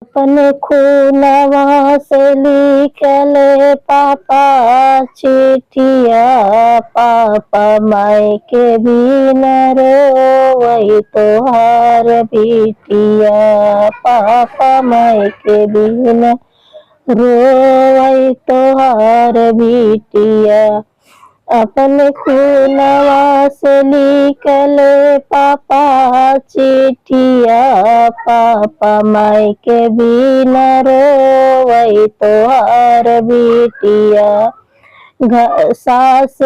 अपने खूनवा से लिखले पापा चिट्ठिया, पापा माई के बिना रोवै तोहार बिटिया, पापा माई के बिना रोवै तोहार बिटिया। अपने खूनवा से लिखले पापा चिट्ठिया, पापा माई के बिना रोवै तोहार बिटिया। सास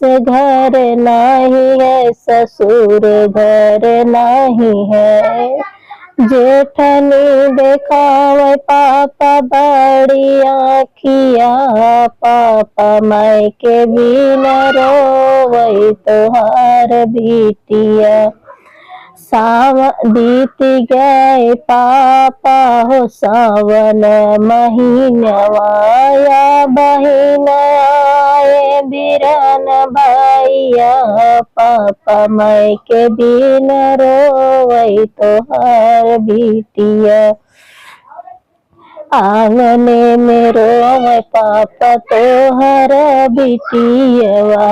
घर नहीं है, ससुर घर नहीं है, जेठनी देखावे पापा बड़ी आँखिया, पापा माई के बिना रोवै तोहार बिटिया। बीत गए पापा हो सावन महीनवा, या बहिन आए बिरन भैया, पापा माई के बिना रोवै तोहार बिटिया। आंगने में रोवै पापा तोहर बिटियवा,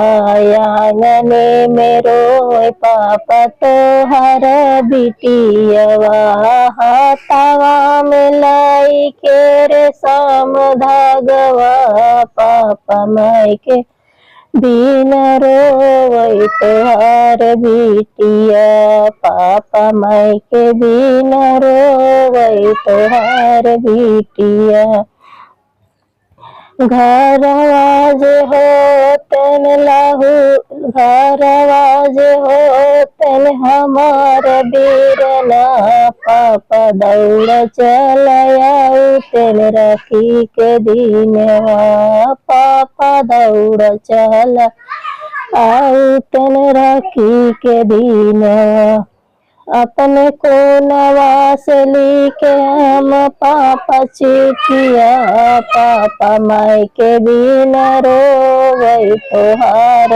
आंगने में रोवै पापा तोहर बिटियवा। हाथवा में लाई के रेशम धागवा, पापा माई के बिना रोवै तोहार बिटिया, पापा माई के बिना रोवै तोहार बिटिया। घरवा जे होतन लहू, घरवा जे होतन हमार बीरना, पापा दौड़ चल आउतन राखी के दिनवा, पापा दौड़ चल आउतन राखी के दिनवा। अपने खूनवा से लिखे हम पापा चिट्ठिया, पापा माई के बिना रोवै तोहार